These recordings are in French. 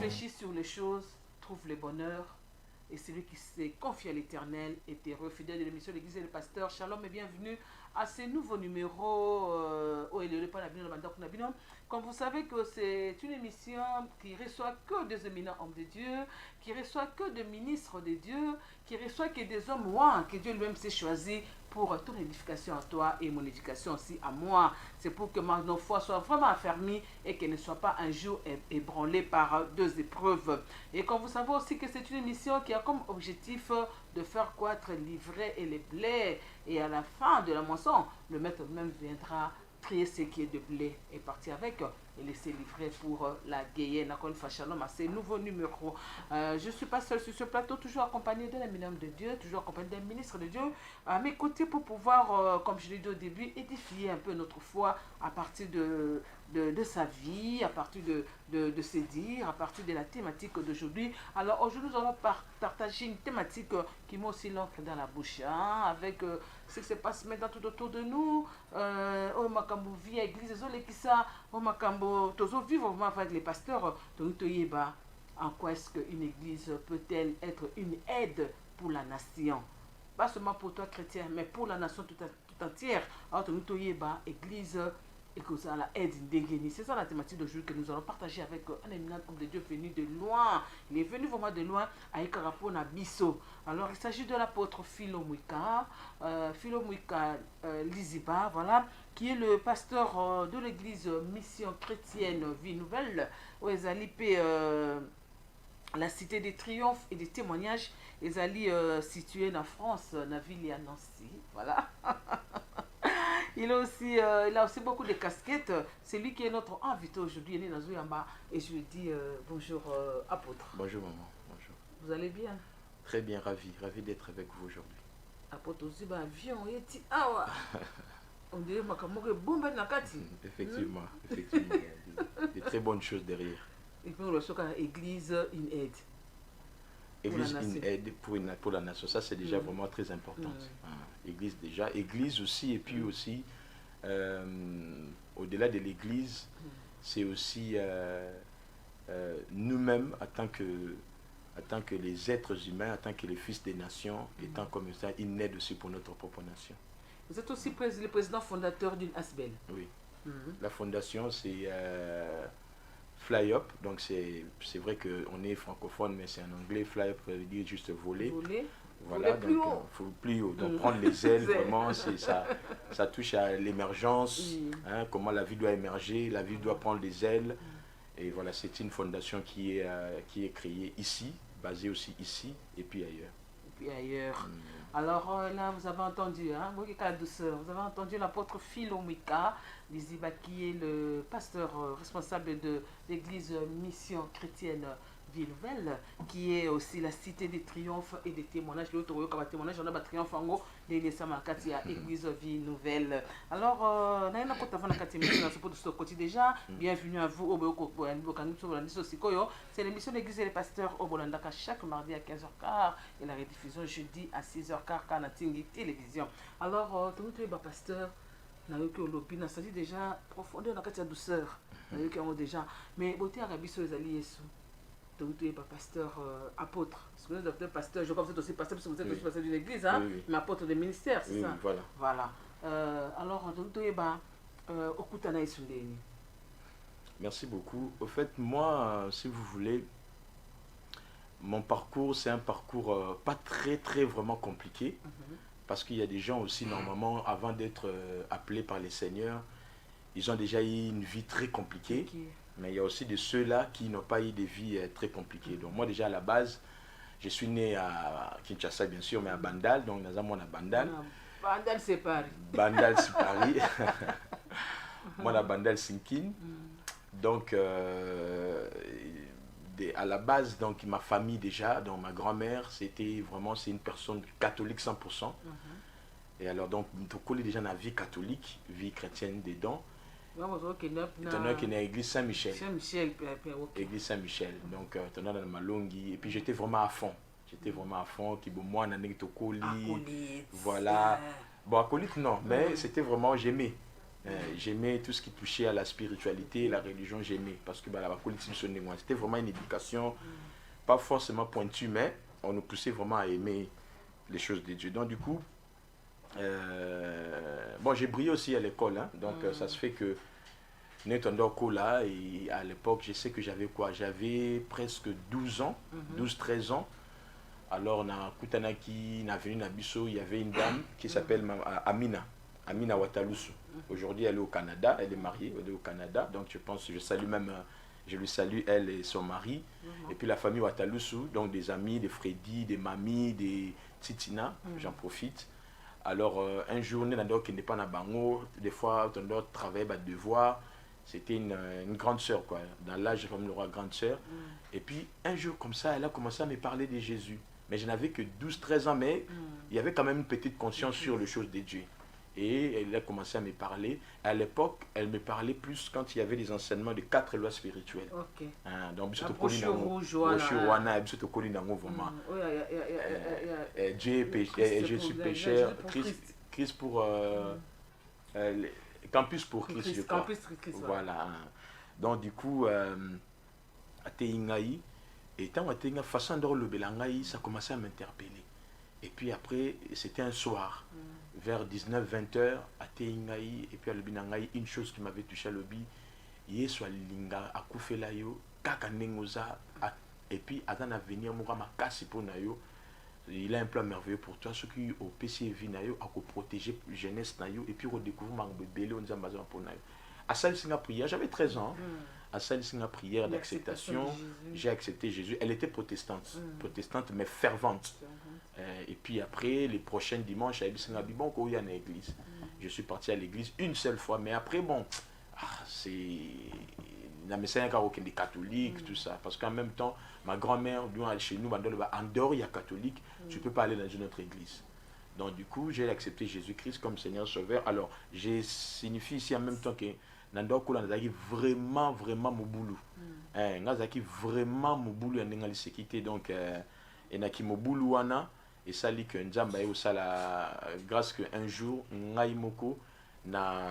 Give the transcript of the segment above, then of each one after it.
réfléchit sur les choses trouve le bonheur. Et celui qui s'est confié à l'Éternel est heureux. Fidèle de l'émission L'Église et le Pasteur, shalom et bienvenue à ce nouveau numéro. Comme vous savez que c'est une émission qui reçoit que des éminents hommes de Dieu, qui reçoit que des ministres de Dieu, qui reçoit que des hommes ouins que Dieu lui-même s'est choisi pour ton édification à toi et mon éducation aussi à moi. C'est pour que nos foi soient vraiment affermies et qu'elles ne soient pas un jour ébranlées par deux épreuves. Et comme vous savez aussi que c'est une émission qui a comme objectif de faire croître l'ivraie et les blés. Et à la fin de la moisson, le maître même viendra trier ce qui est de blé et partir avec et laisser livrer pour la Guyenne. Encore une fois, shalom à ces nouveaux numéros. Je ne suis pas seul sur ce plateau, toujours accompagné d'un éminent de Dieu, toujours accompagné d'un ministre de Dieu à mes côtés pour pouvoir, comme je l'ai dit au début, édifier un peu notre foi à partir de sa vie, à partir de ses dires, à partir de la thématique d'aujourd'hui. Alors aujourd'hui, nous allons partager une thématique qui met aussi l'encre dans la bouche, hein, avec ce qui se passe maintenant tout autour de nous. Au Makambo vie à l'église, au Makambo, toujours vivre vraiment avec les pasteurs. En quoi est-ce qu'une église peut-elle être une aide pour la nation? Pas seulement pour toi chrétien, mais pour la nation tout entière. Alors, église et que ça la aide d'Engeni. C'est ça la thématique d'aujourd'hui que nous allons partager avec un éminent homme de Dieu venu de loin. Il est venu vraiment de loin à Ikarapo Nabiso. Alors il s'agit de l'apôtre Philo Mouika, Liziba, voilà, qui est le pasteur de l'église Mission Chrétienne Vie Nouvelle, où ils allaient la cité des triomphes et des témoignages. Ils allaient situés en France, dans la ville de Nancy, voilà. Il a aussi beaucoup de casquettes. C'est lui qui est notre invité aujourd'hui. Il est dans Zouyamba. Et je lui dis bonjour, apôtre. Bonjour, maman. Bonjour. Vous allez bien? Très bien, ravi d'être avec vous aujourd'hui. Apôtre aussi, avion, on dirait que bombe nakati. Effectivement, effectivement. Il y a des très bonnes choses derrière. Et puis, on reçoit l'église in aide. Église in aide pour la nation, ça c'est déjà vraiment très important. Église déjà, église aussi, et puis aussi, au-delà de l'église, c'est aussi nous-mêmes, en tant que les êtres humains, en tant que les fils des nations, étant comme ça, une aide aussi pour notre propre nation. Vous êtes aussi le président fondateur d'une ASBEL. Oui. La fondation, c'est Fly Up, donc c'est vrai qu'on est francophone, mais c'est en anglais. Fly Up veut dire juste voler. Voilà, donc il faut plus haut. Donc prendre les ailes, vraiment, ça touche à l'émergence, hein, comment la vie doit émerger, la vie doit prendre des ailes. Et voilà, c'est une fondation qui est créée ici, basée aussi ici et puis ailleurs. Alors là, vous avez entendu, hein, vous avez entendu l'apôtre Philo Mouika, Liziba, qui est le pasteur responsable de l'église Mission Chrétienne Vie Nouvelle, qui est aussi la cité des triomphes et des témoignages. L'autre témoignage, on a un triomphe en gros, l'église Vie Nouvelle. Alors, déjà, bienvenue à vous. C'est l'émission L'église et les pasteurs au Bolandaka chaque mardi à 15h15 et la rediffusion jeudi à 6h15 quand on a télévision. Alors, tout le monde pasteur. Il s'agit déjà profondeur dans la douceur. Déjà. Mais beauté arabiso les alliés sous. Donc, tu es pasteur, apôtre. Parce que vous êtes pasteur, je crois que vous êtes aussi pasteur, parce que vous êtes aussi pasteur d'une église, hein, mais apôtre de ministère, c'est ça? Voilà. Alors, tu es Okutana Isundeni. Merci beaucoup. Au fait, moi, si vous voulez, mon parcours, c'est un parcours pas très vraiment compliqué. Parce qu'il y a des gens aussi, normalement, avant d'être appelés par les seigneurs, ils ont déjà eu une vie très compliquée. Mais il y a aussi de ceux-là qui n'ont pas eu des vies très compliquées. Donc moi déjà à la base, je suis né à Kinshasa bien sûr, mais à Bandal, donc nous avons à Bandal. Bandal c'est Paris. Bandal c'est Paris. Moi à Bandal Sinkin. Donc à la base, donc ma famille déjà, donc ma grand-mère, c'est une personne catholique 100%. Et alors donc, on est déjà dans la vie catholique, vie chrétienne dedans. Qui est à l'église Saint-Michel. Église Saint-Michel. Donc, tu es dans Malongi. Et puis, j'étais vraiment à fond. Qui moi, on a voilà. Bon, acolyte, non. Mais c'était vraiment, j'aimais. J'aimais tout ce qui touchait à la spiritualité, la religion, j'aimais. Parce que c'était vraiment une éducation, pas forcément pointue, mais on nous poussait vraiment à aimer les choses de Dieu. Donc du coup, bon, j'ai brillé aussi à l'école, hein, donc ça se fait que là, et à l'époque, je sais que j'avais quoi? J'avais presque 12 ans, 12-13 ans. Alors, na Kutanaki, na venu Nabiso, il y avait une dame qui s'appelle Amina Watalusu. Aujourd'hui, elle est au Canada, elle est mariée, elle est au Canada. Donc, je pense, je lui salue elle et son mari. Et puis la famille Watalusu, donc des amis, des Freddy, des mamies, des Titina, j'en profite. Alors, un jour, qui n'est pas na bango, des fois, on doit travailler, devoir. C'était une grande sœur, quoi. Dans l'âge, comme le roi grande sœur. Et puis, un jour, comme ça, elle a commencé à me parler de Jésus. Mais je n'avais que 12-13 ans, mais il y avait quand même une petite conscience sur les choses de Dieu. Et elle a commencé à me parler. À l'époque, elle me parlait plus quand il y avait des enseignements de 4 lois spirituelles. Ok. Donc, Dieu, Jésus pécheur, Christ pour... Campus pour Christ, je crois. Voilà. Donc, du coup, à Teingaï, et tant à Teingaï, façon de le Belangaï, ça commençait à m'interpeller. Et puis après, c'était un soir, vers 19-20 heures, à Teingaï, et puis à Lubinangaï, une chose qui m'avait touché à l'obi, Yesu Alinga, à Koufelayo, Kakanengoza, et puis à dans l'avenir, Mourama Kassiponayo. Il a un plan merveilleux pour toi, ceux qui au PCV nayo à protéger la jeunesse nayo et puis redécouvrir ma bébé on dit pour nayo. À ça il prière, j'avais 13 ans. À ça il prière d'acceptation, j'ai accepté Jésus. Elle était protestante, mais fervente. Et puis après les prochains dimanches, elle dit bon qu'il y a une église. Je suis parti à l'église une seule fois, mais après bon, c'est la message des catholiques, tout ça. Parce qu'en même temps, ma grand-mère, chez nous, en dehors, il y a catholique, tu ne peux pas aller dans une autre église. Donc, du coup, j'ai accepté Jésus-Christ comme Seigneur Sauveur. Alors, j'ai signifié ici en même temps que Nandor Koula Nazaki vraiment, vraiment Moboulou. Nazaki vraiment Moboulou en Engali Sekite. Donc, et Naki Moboulou Wana, et ça lit que Nzamba est au sala, grâce qu'un jour, Ngai Moko, na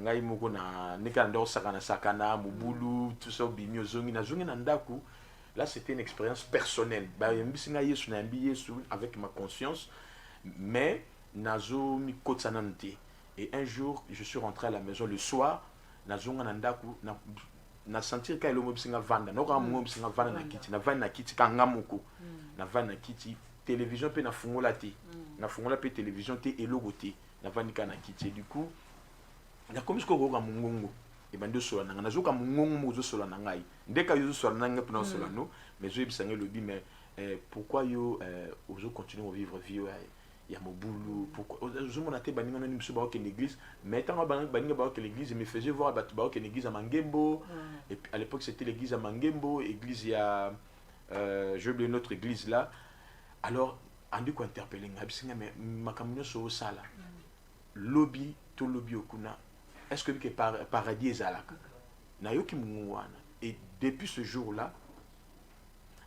ngai moko na nekando sakana mubulu tout ça bimio zongi na ndaku. Là c'était une expérience personnelle avec ma conscience, mais nazo mi kotsanante. Et un jour je suis rentré à la maison le soir nazo na ndaku na sentir ka elomo bisinga vanda no ka mo bisinga vanda na kiti ka ngamoko na vanda na kiti télévision pe na fungola te na fungola pe télévision te elogo te na vanika na kiti. Du coup na comme ce que roga mungongo e bando sola na nazoka mungongo mo zo sola na ngai ndeka yo sola na ngai pena sola no mais zo bisange lobi mais pourquoi yo ozo continuer à vivre vie ya mobulu pourquoi zo mona te baninga na nimso ba ke l'église mais tant baninga ba ke l'église me faisait voir ba ke l'église à Mangembo. Et puis à l'époque c'était l'église à Mangembo, église il y a j'ai oublié notre église là. Alors andi ko interpeller ngabisinga mais makamno so sala lobby to lobby okuna est-ce que paradis ezalaka na yoki munguana. Et depuis ce jour-là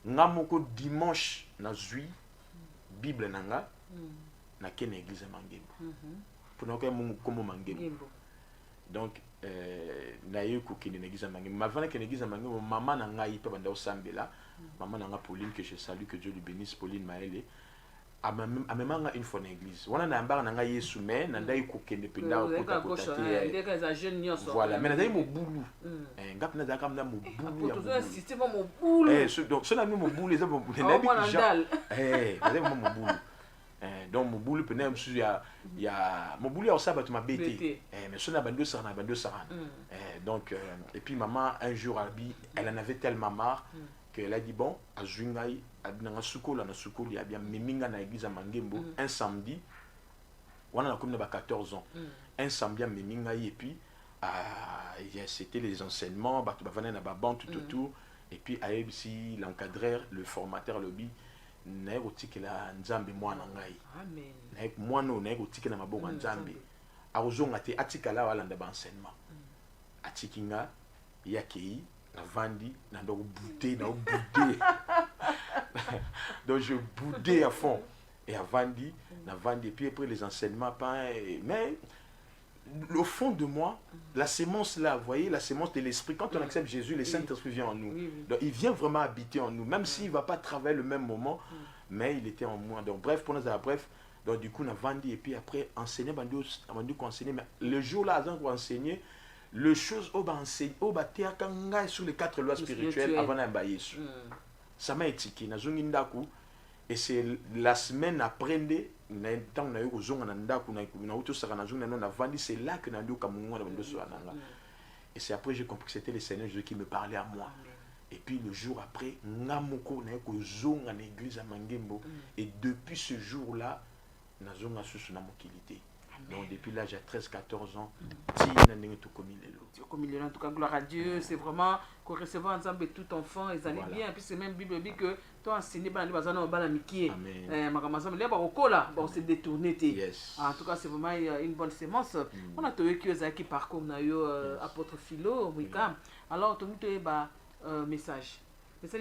ngamoko dimanche na zui bible nanga na ken église Mangembo pour na ko comme Mangembo. Donc na yoko ken église Mangembo mavana ken église Mangembo maman na ngai pe banda osambela maman nanga Pauline que je salue, que Dieu lui bénisse, Pauline Maëlle a même une fois dans l'église. On a un bar dans Yesu mais nanda iko kende penda ko voilà mais nanda mo boulou ngap nanda kam na mo boulou ya système mo boulou donc cela nous mo boulou les mo boulou na bi nanda mo boulou donc mo boulou pena msu ya mo boulou ya sabat ma bêté mais cela bando sarana donc et puis maman un jour elle en avait tellement marre qu'elle a dit bon à Zungai na sukola na sukoli ya bien miminga na église à Mangembo un samedi on a comme 14 ans un samedi à miminga et puis c'était les enseignements ba venir na ba tout autour et puis ici l'encadreur le formateur lobby na erotike la nzambe mwana ngai amen na mwana na erotike na maboko nzambe azonga te atikala wala nda ba enseignement atikinga yakei Vandi, donc donc je boudais à fond et à Vandi, et puis après les enseignements mais au fond de moi, la sémence là, vous voyez, la sémence de l'esprit, quand on accepte Jésus, le Saint-Esprit vient en nous. Donc, il vient vraiment habiter en nous, même s'il ne va pas travailler le même moment, mais il était en moi. Donc, bref, pour nous, bref, donc du coup, on a vendu et puis après, enseigner, on a enseigner. Mais le jour là, avant qu'on enseigne, le chose, on va enseigner, on va sur les 4 lois spirituelles avant d'emballer. Ça m'a étiqué, et c'est la semaine après, c'est là que et c'est après que j'ai compris que c'était le Seigneur Jésus qui me parlait à moi. Et puis le jour après, et depuis ce jour-là, donc depuis l'âge de 13-14 ans, en tout cas, gloire à Dieu, c'est vraiment qu'on recevoir ensemble tout enfant, ils allaient bien. Et puis c'est même Bible dit que toi enseigné par les bazana au balamiki. On s'est détourné. En tout cas, c'est vraiment une bonne sémence. On a trouvé que qui parcourt apôtre Philo, alors tu as un message. Mais ça,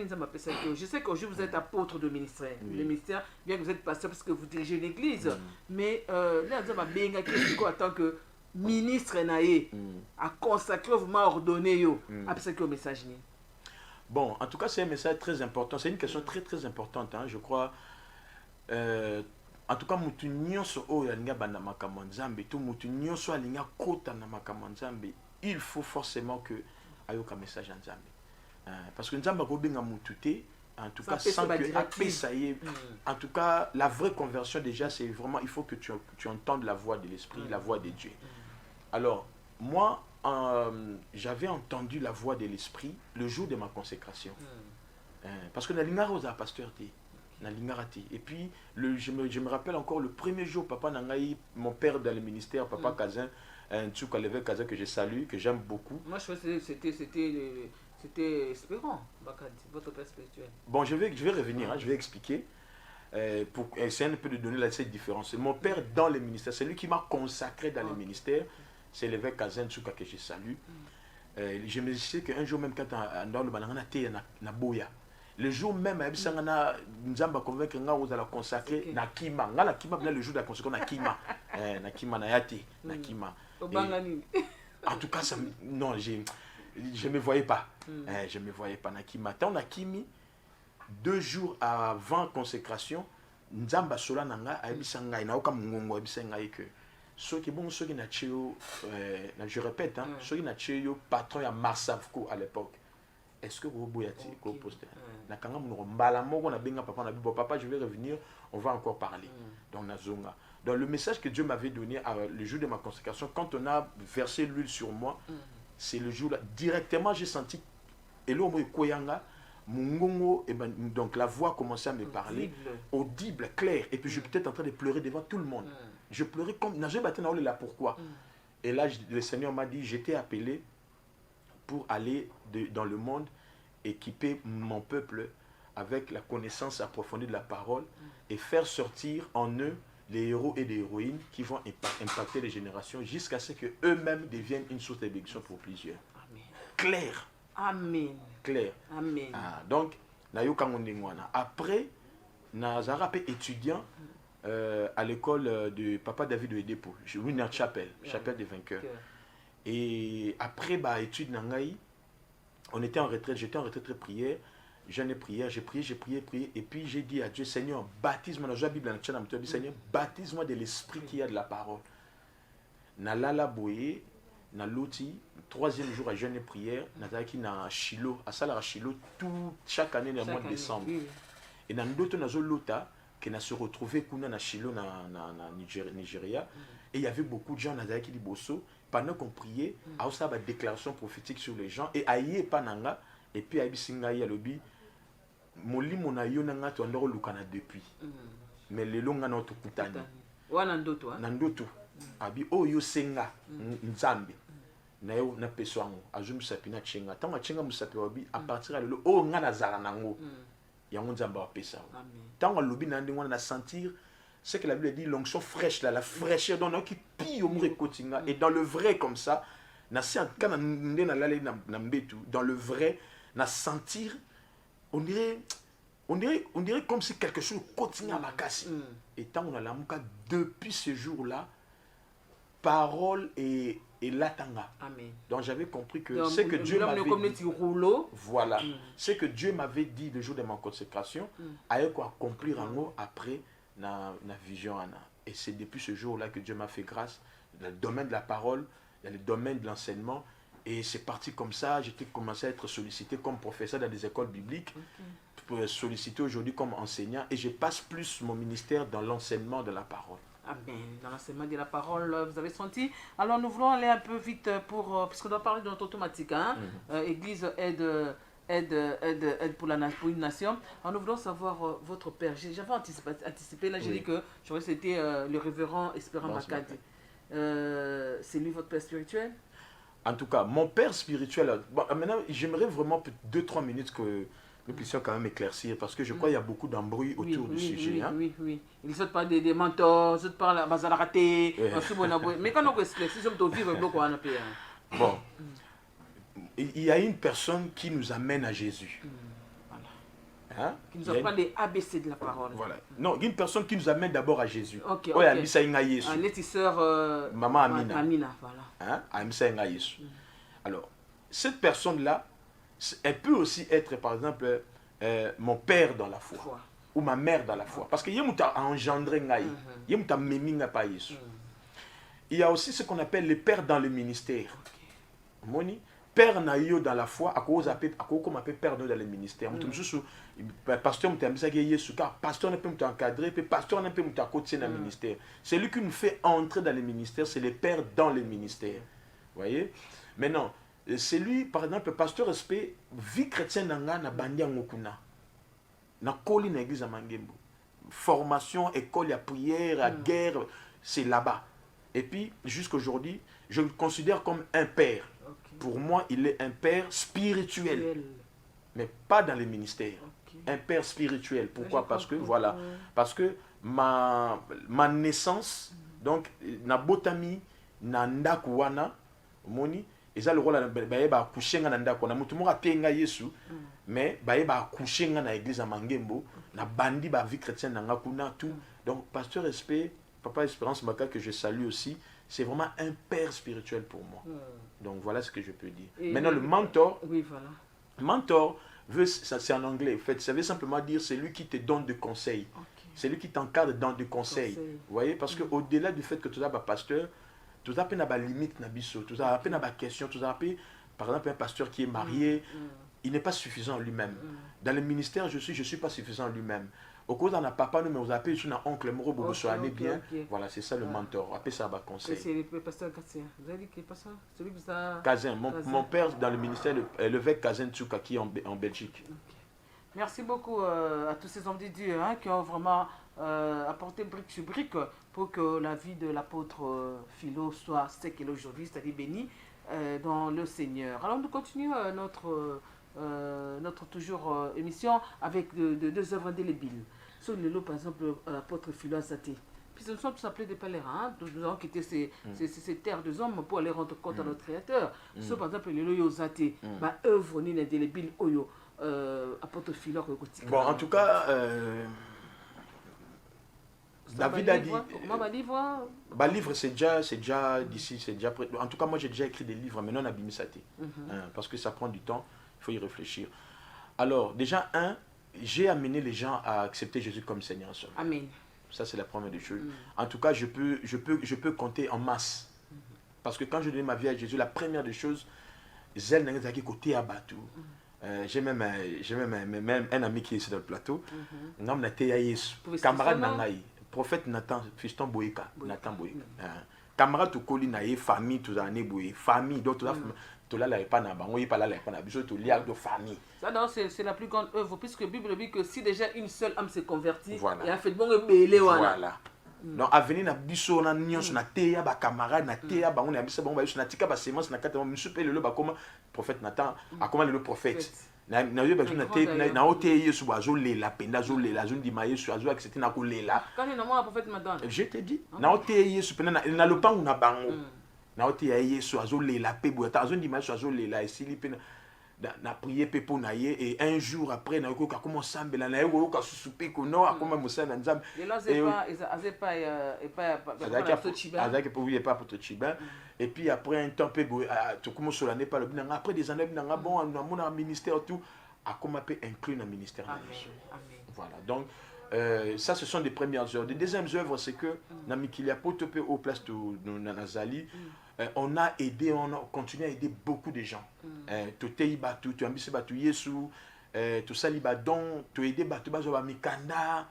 je sais qu'aujourd'hui vous êtes apôtre de ministère. Le ministère, bien que vous êtes pasteur parce que vous dirigez l'église, mais là, vous avez en tant que ministre à consacrer, vraiment ordonné, à message. Bon, en tout cas, c'est un message très important. C'est une question très très importante, hein, je crois. En tout cas, il faut forcément que ayoka message en Zambie. Parce que nous avons en tout cas sans que ça y est. En tout cas, la vraie conversion déjà, c'est vraiment, il faut que tu entendes la voix de l'esprit, la voix de Dieu. Alors, moi, j'avais entendu la voix de l'esprit le jour de ma consécration. Parce que Nalingara aux pasteur et puis, je me rappelle encore le premier jour, papa Nangaï, mon père dans le ministère, papa Kazin, un Tchouka Levé Kazin que je salue, que j'aime beaucoup. Moi, je crois que c'était Espérant, votre père spirituel. Bon, je vais revenir, hein, je vais expliquer. Pour essayer un peu de donner cette différence. Mon père dans le ministère, c'est lui qui m'a consacré dans le ministère. C'est l'évêque Kazin Tchouka que je salue. Je me disais qu'un jour même, quand dans le Banana, na Boya. Le jour même, nous avons convaincu que nous allons consacrer na Kima. Na Kima, le jour de la consécration, na Kima. Na Kima, na Yate. Na Kima. En tout cas, ça, non, je ne me voyais pas. Je ne me voyais pas. Na Kima. Tant na Kimi, 2 jours avant la consécration, Nzamba Sola Nanga, Abisangai, Naoka Mungongo, Abisangai que. Ceux qui bon, ceux qui n'a je répète, hein, ceux qui n'a patron à Marsavco à l'époque. Est-ce que vous boyati ko poster na kanga mu mbala moko na benga papa na bibo papa je vais revenir on va encore parler donc nazonga donc le message que Dieu m'avait donné le jour de ma consécration quand on a versé l'huile sur moi c'est le jour là directement j'ai senti elo mo koyanga mungongo et ben, donc la voix commençait à me parler audible clair et puis je suis peut-être en train de pleurer devant tout le monde je pleurais comme n'a pas été là pourquoi et là le Seigneur m'a dit j'étais appelé pour aller dans le monde équiper mon peuple avec la connaissance approfondie de la parole et faire sortir en eux les héros et les héroïnes qui vont impacter les générations jusqu'à ce qu'eux-mêmes deviennent une source de bénédiction pour plusieurs. Amen. Clair. Amen. Clair. Amen. Donc, après, Nazara étudiant à l'école de Papa David de Edepo, Winner Chapel, Chapelle des Vainqueurs. Et après étude Nangaï, on était en retraite, j'étais en retraite de prière, j'en ai prié, j'ai prié, et puis j'ai dit à Dieu, Seigneur, baptise-moi, dans la Bible, Seigneur, baptise-moi de l'esprit qui a de la parole. Nalala Boye, Nalouti, 3e jour à jeûne et prière, Nazaki na Chilo, à Salara Chilo, chaque année dans le mois de décembre. Et dans d'autres Nazolota, qui n'a se retrouvé na Chilo, na Nigeria, et il y avait beaucoup de gens Nazaki di Bosso. Pendant qu'on priait, il y a une déclaration prophétique sur les gens. Et aïe pananga, et puis aïe bisinga ya lobi, moli monayo nanga tu andoro lukana depuis. Mais le longa na tukutani. Wanandoto. Nandoto. Abi oyo senga nzambe. Na yo na peswango, azum sapina chenga. Tanga chenga musape wabi à partir de lo o nga na zara nango. Yango nzamba wa pesa. Tanga lobi na ndingo na sentir c'est que la Bible dit l'onction fraîche là, la fraîcheur donc qui pille au mur kotinga et dans le vrai comme ça na quand dans le vrai na sentir on dirait comme si quelque chose kotinga makasi et tant on a la muka depuis ce jour là parole et l'atanga. Amen. Donc j'avais compris que Donc, c'est que Dieu m'avait dit. Rouleau. Voilà. C'est que Dieu m'avait dit le jour de ma consécration, à quoi accomplir en haut après la vision. Et c'est depuis ce jour-là que Dieu m'a fait grâce. Dans le domaine de la parole, dans le domaine de l'enseignement. Et c'est parti comme ça. J'étais commencé à être sollicité comme professeur dans des écoles bibliques. Pour solliciter aujourd'hui comme enseignant. Et je passe plus mon ministère dans l'enseignement de la parole. Amen. Dans l'enseignement de la parole, vous avez senti. Alors nous voulons aller un peu vite puisqu'on doit parler de notre automatique. Hein? Église aide pour une nation. Alors nous voulons savoir votre père. J'avais anticipé, là j'ai dit que c'était le révérend Espérant Makadi. C'est lui votre père spirituel? En tout cas, mon père spirituel, bon, maintenant j'aimerais vraiment 2-3 minutes que nous puissions quand même éclaircir, parce que je crois qu'il y a beaucoup d'embrouilles autour du sujet. Oui. Ils sautent pas des mentors, ils sautent pas la bazar raté. Mais quand on éclaircit, ils sont vivre bloc. Bon, il y a une personne qui nous amène à Jésus. Hein? Qui nous apprend les ABC de la parole. Voilà. Non, il y a une personne qui nous amène d'abord à Jésus. Ok. Maman Amina. Amina, voilà. Hein? Alors, cette personne-là, elle peut aussi être, par exemple, mon père dans la foi. Ou ma mère dans la foi. Parce qu'il y a engendré Ngaï. Il y a aussi ce qu'on appelle les pères dans le ministère. Moni, père naïo dans la foi, à cause comme appelle père dans le ministère. Pasteur pasteur ne peut t'encadrer, pasteur ne peut t'accoter dans le ministère. C'est lui qui nous fait entrer dans le ministère, c'est les pères dans le ministère. Vous voyez? Maintenant, c'est lui, par exemple, pasteur respect, vie chrétienne na bandi ngokuna. Na koli na église à Mangembo. Formation, école, à prière, à guerre, c'est là-bas. Et puis, jusqu'aujourd'hui, je le considère comme un père. Pour moi, il est un père spirituel. Mais pas dans les ministères. Un père spirituel. Pourquoi? Parce que, voilà, parce que ma naissance, donc, na botami, na ndakuwana, moni, et ça le rôle ba coucher na ndako na mutu mo apenga Yesu mais ba coucher na église à Mangembo na bandi ba vie chrétienne na ngakuna tout. Donc pasteur respect papa Espérance Maka que je salue aussi, c'est vraiment un père spirituel pour moi. Donc voilà ce que je peux dire. Et maintenant le mentor, mentor c'est en anglais en fait, ça veut simplement dire c'est lui qui te donne des conseils. C'est lui qui t'encadre dans des conseils. Vous voyez, parce que au-delà du fait que tu es pasteur, tout ça peut avoir limite na biso, tout ça peut avoir question, tout ça peut, par exemple un pasteur qui est marié, il n'est pas suffisant lui-même. Dans le ministère, je suis pas suffisant lui-même. Au cause d'un papa nous mais vous appelez sur un oncle moro bobo soigner bien. Voilà, c'est ça le mentor. Appelez ça ba conseil. C'est le pasteur Kazin. Vous avez dit que pasteur celui que ça Kazin, mon père dans le ministère l'évêque Kazin Tsuka qui est en Belgique. Merci beaucoup à tous ces hommes de Dieu qui ont vraiment apporté brique sur brique pour que la vie de l'apôtre Philo soit ce qu'elle est aujourd'hui, c'est-à-dire bénie dans le Seigneur. Alors nous continuons notre toujours émission avec deux œuvres indélébiles. Sur le lot, par exemple, l'apôtre Philo Azaté. Puis ce sont tous appelés des pèlerins, nous avons quitté ces terres des hommes pour aller rendre compte à notre Créateur. Sur par exemple le lot Azaté, œuvre ni indélébile oyo. Apôtre Philo. Bon, en tout cas, David a dit. Livre, c'est déjà d'ici, c'est déjà prêt. En tout cas, moi j'ai déjà écrit des livres, mais non à Bimisate. Parce que ça prend du temps, il faut y réfléchir. Alors, déjà, j'ai amené les gens à accepter Jésus comme Seigneur. Amen. Ça, c'est la première des choses. En tout cas, je peux compter en masse. Parce que quand je donnais ma vie à Jésus, la première des choses, Zel n'a pas côté à Batou. J'ai même un ami qui est ici dans le plateau. Camarade Nangaï, prophète Nathan, fiston Boïka. Nathan Boïka. Camarade tout coli naïe, famille, tout ça, Boïka. Famille, d'autres tout là, la pas na bango, il pas là, la pas na biso, tout lié de famille. Ça, c'est la plus grande œuvre, puisque la Bible dit que si déjà une seule âme s'est convertie, voilà. Et a fait bon belé voilà. Donc à venir na biso na nyonso na teya ba camarade na teya bango na biso bango ba biso na tika ba semence na kata monsieur pe le ba comme prophète Nathan a comment le prophète na yo ba na te na ote yesu ba zo lela penda zo lela zo ndima yesu azo accepter na ko lela quand il na prophète Nathan je te dis na ote yesu penda na le pangu na bango na ote yesu azo lela pe bo ta zo ndima yesu azo lela esili pena na prier pe po na ye et un jour après na ko ka commencer mbela na ye ko ka susupe ko no akoma musala na nzambe azaki pour lui pas pour Chiba et puis après un temps pe to comment cela n'est pas le bien après des années na bon na mon ministère tout akoma pe inclus dans ministère. Amen. Voilà donc ça ce sont des premières œuvres. Les deuxièmes œuvres c'est que na mikilia potope au place de Nazali on a aidé, on a continué à aider beaucoup de gens. Tu t'es battu, tu as mis battu Yesu, tu sali badon, tu as aidé battu bazoba mikanda,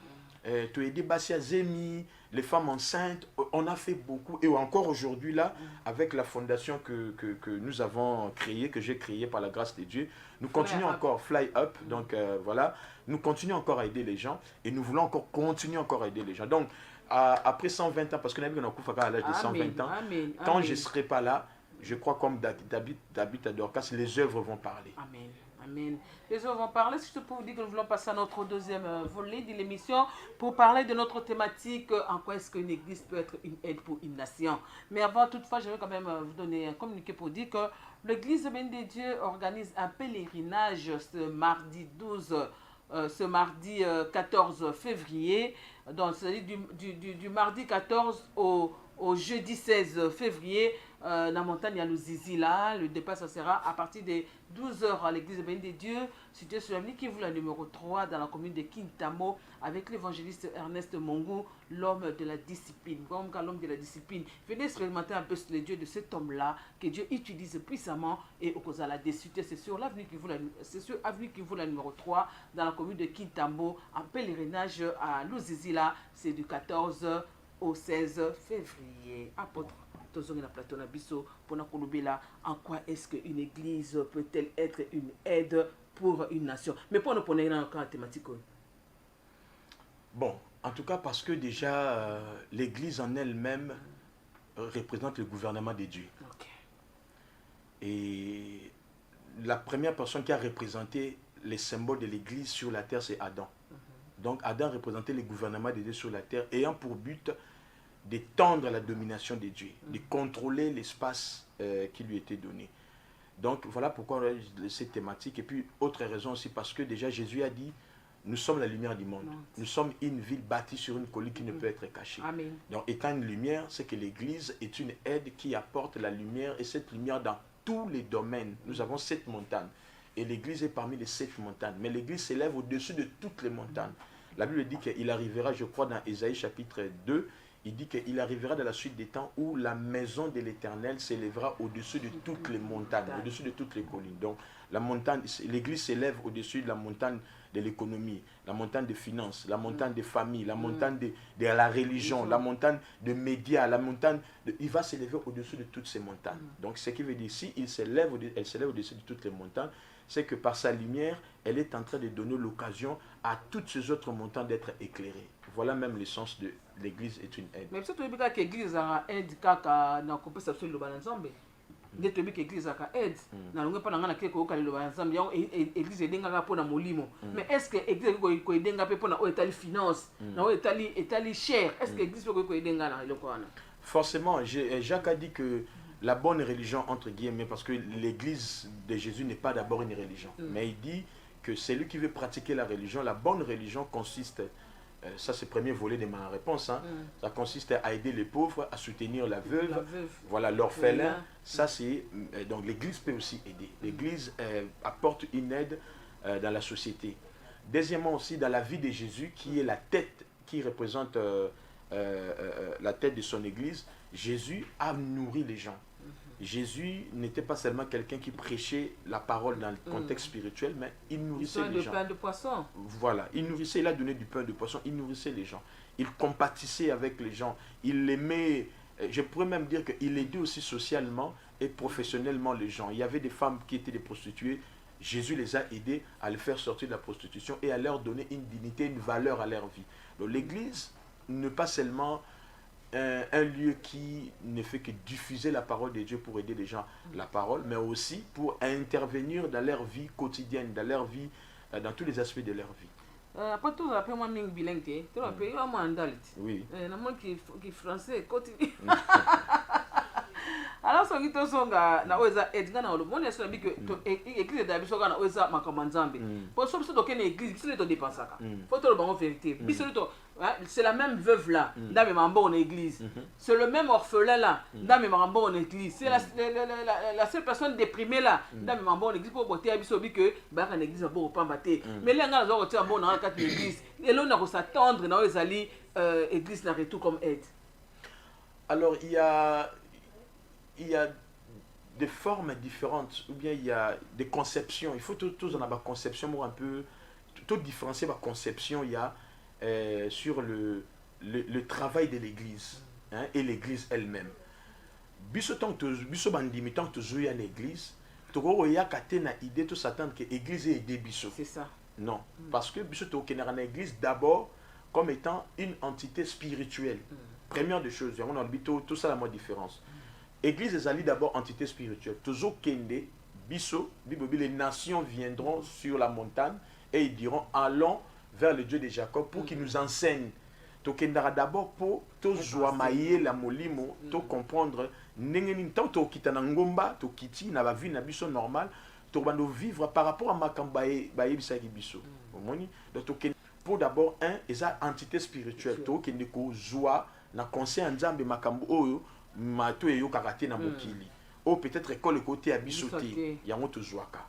tu as aidé Basia Zemi, les femmes enceintes. On a fait beaucoup et encore aujourd'hui là, avec la fondation que nous avons créée, que j'ai créée par la grâce de Dieu, nous continuons encore Fly Up. Donc voilà, nous continuons encore à aider les gens et nous voulons encore continuer encore à aider les gens. Donc après 120 ans, parce que nous avons à l'âge de 120 ans, quand je ne serai pas là, je crois comme David à Dorcas, les œuvres vont parler. Amen. Amen. Les œuvres vont parler. C'est pour vous dire que nous voulons passer à notre deuxième volet de l'émission pour parler de notre thématique, en quoi est-ce qu'une église peut être une aide pour une nation. Mais avant, toutefois, je vais quand même vous donner un communiqué pour dire que l'église Béni des Dieux organise un pèlerinage ce mardi 12 ce mardi 14 février, donc c'est-à-dire du mardi 14 au jeudi 16 février, dans la montagne à Luzizi là. Le départ ça sera à partir de 12h à l'église Béni des Dieux, située sur l'avenue Kivu, la numéro 3, dans la commune de Kintamo, avec l'évangéliste Ernest Mongou, l'homme de la discipline. Comme l'homme de la discipline, venez expérimenter un peu les dieux de cet homme-là, que Dieu utilise puissamment, et au cause de la décité, c'est sur l'avenue Kivu, la numéro 3, dans la commune de Kintamo, en pèlerinage à Luzizi là, c'est du 14 au 16 février. Apôtre, en quoi est-ce qu'une église peut-elle être une aide pour une nation? Mais pour nous prendre encore la thématique. Bon, en tout cas parce que déjà l'église en elle-même représente le gouvernement de Dieu. Okay. Et la première personne qui a représenté les symboles de l'église sur la terre, c'est Adam. Donc Adam représentait le gouvernement de Dieu sur la terre, ayant pour but d'étendre la domination de Dieu, de contrôler l'espace qui lui était donné. Donc voilà pourquoi on a cette thématique. Et puis autre raison aussi parce que déjà Jésus a dit, nous sommes la lumière du monde. Nous sommes une ville bâtie sur une colline qui ne peut être cachée. Amen. Donc étant une lumière, c'est que l'église est une aide qui apporte la lumière, et cette lumière dans tous les domaines. Nous avons 7 montagnes. Et l'église est parmi les 7 montagnes. Mais l'église s'élève au-dessus de toutes les montagnes. La Bible dit qu'il arrivera, je crois, dans Ésaïe chapitre 2, il dit qu'il arrivera dans la suite des temps où la maison de l'Éternel s'élèvera au-dessus de toutes les montagnes, au-dessus de toutes les collines. Donc la montagne, l'église s'élève au-dessus de la montagne de l'économie, la montagne des finances, la montagne des familles, la montagne de la religion, la montagne des médias, la montagne... il va s'élever au-dessus de toutes ces montagnes. Donc ce qui veut dire, si elle s'élève au-dessus de toutes les montagnes, c'est que par sa lumière, elle est en train de donner l'occasion à toutes ces autres montagnes d'être éclairées. Voilà même l'essence de l'église est une aide. Mais si tu veux que l'église a aide kaka na kopesa so lo banzambe. Nde to bi que l'église a aide na longa pa na ke ko ka lo banzambe ya église edenga ka pona molimo. Mais est-ce que l'église ko edenga pe pona o etali finance, na o etali cher, est-ce que l'église ko edenga na eloko wana? Forcément, Jacques a dit que la bonne religion entre guillemets, parce que l'église de Jésus n'est pas d'abord une religion, mais il dit que celui qui veut pratiquer la religion, la bonne religion consiste, ça c'est le premier volet de ma réponse, hein, ça consiste à aider les pauvres, à soutenir la veuve. Voilà, l'orphelin. Ça c'est, donc l'église peut aussi aider. L'église apporte une aide dans la société. Deuxièmement aussi dans la vie de Jésus, qui est la tête, qui représente la tête de son église. Jésus a nourri les gens. Jésus n'était pas seulement quelqu'un qui prêchait la parole dans le contexte spirituel, mais il nourrissait les gens. Pain de poisson. Voilà, il nourrissait, il a donné du pain de poisson, il nourrissait les gens. Il compatissait avec les gens. Il aimait, je pourrais même dire qu'il aidait aussi socialement et professionnellement les gens. Il y avait des femmes qui étaient des prostituées. Jésus les a aidés à les faire sortir de la prostitution et à leur donner une dignité, une valeur à leur vie. Donc l'église n'est pas seulement un lieu qui ne fait que diffuser la parole de Dieu pour aider les gens la parole, mais aussi pour intervenir dans leur vie quotidienne, dans leur vie, dans tous les aspects de leur vie. Après tout, après moi, je suis bilingue. Tu vois, je suis en anglais. Oui. Je suis français. alors soki tozonga na oyo eza aide nga na olobi moni esonabi ke église eda biso kaka na oyo eza makambo ya nzambe po so biso tokende église biso nde todépensaka fo toloba ngo vérité biso nde c'est la même veuve là ndamemaka mbongo na église c'est le même orphelin là ndamemaka mbongo na église c'est la seule personne déprimée là ndamemaka mbongo na église po boteya biso obi ke bayaka na église mabongo pamba te mais le nga nazwa kotia mbongo na kati na église eloko na kosatendre na oyo ezali église na retour comme aide. Alors il y a des formes différentes, ou bien il y a des conceptions. Il faut tous en avoir conception pour un peu, tout différencier ma conception. Il y a sur le travail de l'église et l'église elle-même. Biso bandimi tant que tu joues à l'église, tu y a katena idée tout s'attendre que l'église est aidé biso. C'est ça. Non, parce que biso tu connais l'église d'abord comme étant une entité spirituelle. Première des choses, on a tout ça la moins différence. Église est d'abord entité spirituelle. Toujours kende, biso, les nations viendront sur la montagne et ils diront allons vers le Dieu de Jacob pour qu'il nous enseigne. To kendara d'abord pour to joamaye la molimo, to comprendre nengenin tant to kitana ngomba, to kiti na ba vie na biso normal, to bando vivre par rapport à makambaye baye bisaki biso. Omoni, donc to pour d'abord eza entité spirituelle, to kende ko joa na conseil nzambe makambo oyo mato eyo kakate na mokili ou peut-être école côté à bisoté yango to joaka.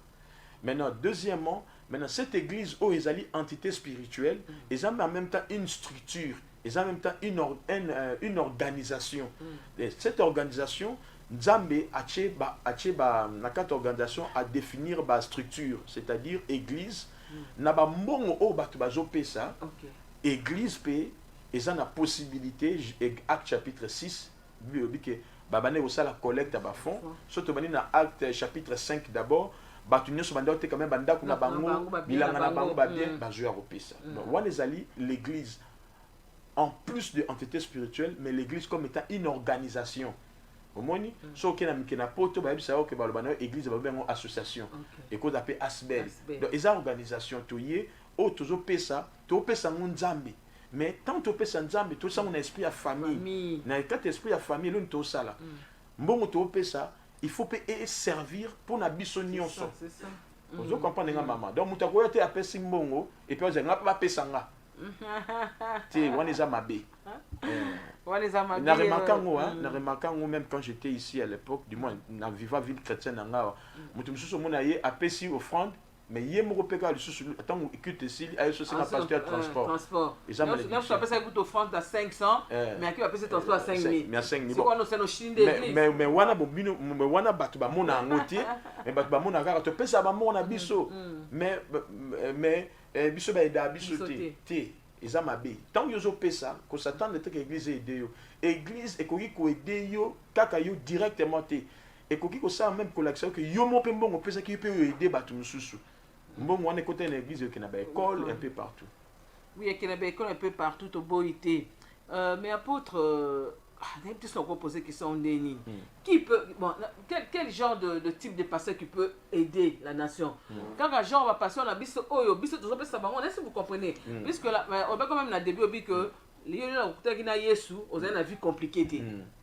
Maintenant deuxièmement, cette église où ezali entité spirituelle, ils ont en même temps une structure, ils ont en même temps une organisation. Et cette organisation nzambe ache ba na kata organisation à définir ba structure, c'est-à-dire église na ba mbongo o bato bazopesa. Église pe ils ont la possibilité, acte chapitre 6, il dit que babane aussi la collecte à fond. Surtout dans acte chapitre 5 d'abord, batunyo so banda te quand même banda kuna bango bilanga na bango ba bien ba jouer opesa. Donc wanezali l'église en plus de entité spirituelle, mais l'église comme étant une organisation. Au moins so ke na mikena poto ba bisa que ba bana église ba bengo association. Et qu'on appelle asbel. Donc les organisations toyé o tozo pesa, to pesa nzambe. Mais tant que tu as tout ça, mon esprit à famille. Dans le esprit à famille, tout ça là. Bon, tu ça, il faut servir pour na bisonion. C'est ça. Vous comprenez maman. Donc, tu as été appelé Simbongo et puis on a pas fait ça. Tu on les a mabé. Na remarquant même quand j'étais ici à l'époque, du moins dans Viva ville chrétienne en Gawa, mutu mususu mona ye appelé offrande. Mais il y a un peu de temps où il ici, il y a un pasteur transport. Et ça, tu appelles ça une offrande à 500, mais qui appelle ça transport à 5000. Mais à 5000. C'est quoi, c'est nos chines d'église. Mais wana bobino, mais wana batu ba mona ngotier, mais batu ba mona gara, tu peux ça ba mona biso. Mais biso ba eda biso té. Et ça m'a bé. Tant que vous avez ça, qu'on s'attend de que l'église aide yo. Église et qu'on aide yo, kaka yo directement té. Et qu'on ça même collection que yo mo pe mbongo pesa qui peut aider batu mususu. Bon, on est côté de l'église qui n'a pas d'école un peu partout. Oui, il y a des écoles un peu partout au Boïté. Mais apôtre, des questions qu'on pose qui sont dénies. Qui peut, bon, quel genre de type de pasteur qui peut aider la nation? Quand un genre va passer, on a bis oyo, bis tout ça, on est-ce que vous comprenez? Puisque on va quand même dans le début dit que les gens qui ont Yesu, ont une vie compliquée.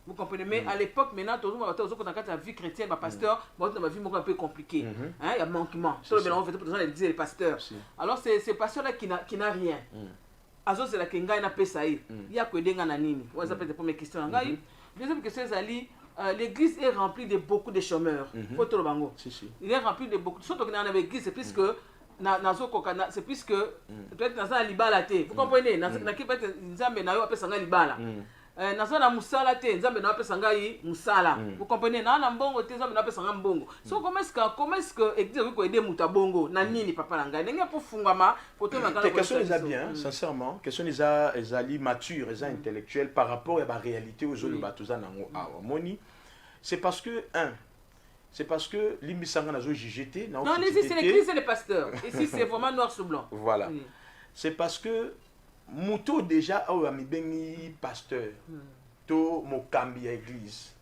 Vous comprenez? Mais à l'époque, maintenant, tout le monde a une vie chrétienne, un pasteur, on a une vie un peu compliquée. Il y a manquement. Tout le monde a dit les pasteurs. Alors, c'est pasteur-là qui n'a rien. Azo, c'est la Kenga, il a fait ça. Il y a que des gens qui ont fait la première question. Deuxième question, c'est l'église est remplie de beaucoup de chômeurs. Il est rempli de beaucoup. Surtout dans l'église, c'est plus que. C'est plus que peut-être dans un libala té. Vous comprenez? Dans qui peut être nzambe na yo apesa nga libala. Dans na musala té, nzambe na apesa nga yi musala. Vous comprenez? Na mbongo té nzambe na apesa nga mbongo. So comment est-ce que église ko aider muta bongo na nini papa na nga? Ndenge pour fungama côté makala. Question les a bien, sincèrement, question les a mature, les a intellectuel par rapport à la réalité aux autres batuza nango awa. Moni, c'est parce que l'Imbisanga n'a pas JGT. Non, ici c'est l'église et les pasteurs. Ici c'est vraiment noir sur blanc. Voilà. C'est parce que Mouto déjà a mis bengi pasteur. To mokambi église.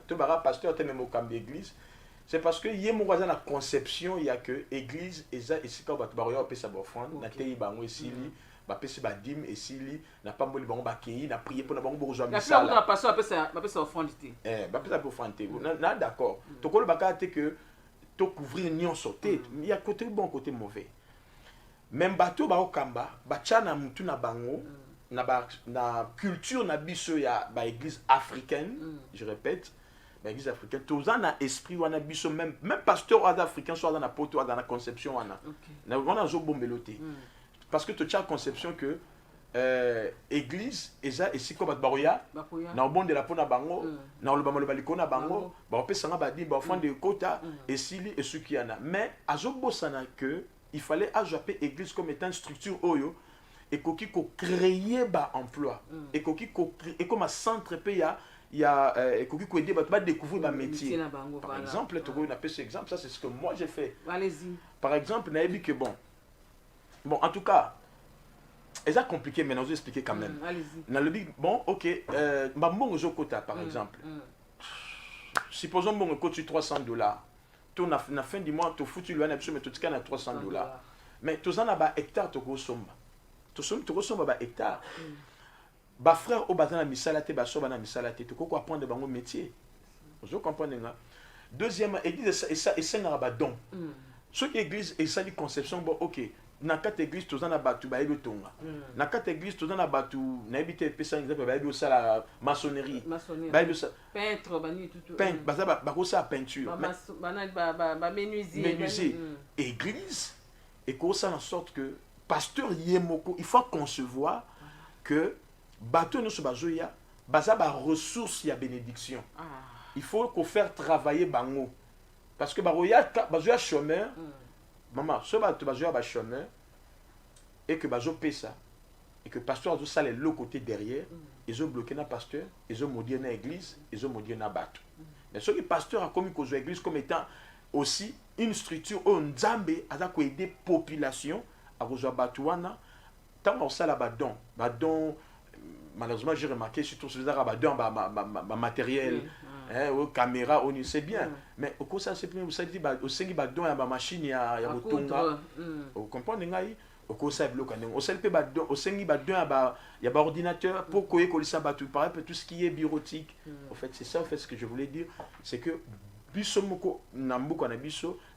To bara pasteur te mokambi église. C'est parce que yé mon voisin la conception il y a que église eza esika bato baroya pesa ba offrande na tei bango esili ba pesa ba dîme esili na pamboli bango ba kei na prier pour na bango bozwa misala. La passion ba pesa offrande te. Ba pesa ba offrande te. Na d'accord. To ko le bakate que to couvrir nion sauté, il y a côté bon côté mauvais. Même bateau ba okamba, ba tchana mutu na bango na culture na biso ya ba église africaine, je répète. L'église africaine, tous en a esprit, on a biso même pasteur africain, soit dans la poto, dans la conception, on a zo bombeloté. Parce que tu as conception que église, eza et si comme baroya, na bon de la pona bango, na le bamolo baliko na bango, ba opé sanga ba di ba offrande de quota et sili et ce qui en a. Mais azo bosana que il fallait ajouter église comme étant une structure oyo et koki ko créer ba emploi et koki ko et comme un centre PA. Il y a qui aider à découvrir un métier. Par exemple, tu vois, ce exemple, ça c'est ce que moi j'ai fait. Allez-y. Par exemple, on a dit que bon, en tout cas, c'est compliqué, mais on va expliquer quand même. On a dit, bon, ok, bon, quota par exemple. Supposons que tu coûte $300. Tu as la fin du mois, tu as foutu le mais tu as $300. Mais tu as un hectare, tu as un hectare. Ba frère au bazana misalate ba so bana misalate to ko apprendre bango métier. Vous comprenez là. Deuxièmement, église et ça na ba don. Ce qui église et ça dit conception bon OK. Na quatre église to zana batu ba yebi tonga. Na quatre église to zana batu na yebi te pesa exemple ba yebi ça la maçonnerie. Ba yebi ça peintre bani tout. Peintre ba ko ça peinture. Ba menuisier. Église et ko ça en sorte que pasteur yemoko, il faut concevoir que bateau nous bazoya baza ba ressources ya bénédiction. Il faut qu'on faire travailler bango parce que bazoya chômeur maman ce bateau bazoya ba chômeur et que bazo pesa et que pasteur azo sale le côté derrière ils ont bloqué na pasteur ils ont maudit na église ils ont maudit na bateau. Mais ce que pasteur a commis qu'aux église comme étant aussi une structure où nzambe aza ko aider population à rejoindre batouana tant on sala badon. Malheureusement, j'ai remarqué surtout sur les arabes matériel, caméra, c'est bien. Mais au cours de ça, c'est bien, vous savez, au sein de la machine, il y a un tonga. Vous comprenez? Au cours de ça, au sein de l'ordinateur, pour qu'il y ait tout ce qui est bureautique. En fait, c'est ça ce que je voulais dire. C'est que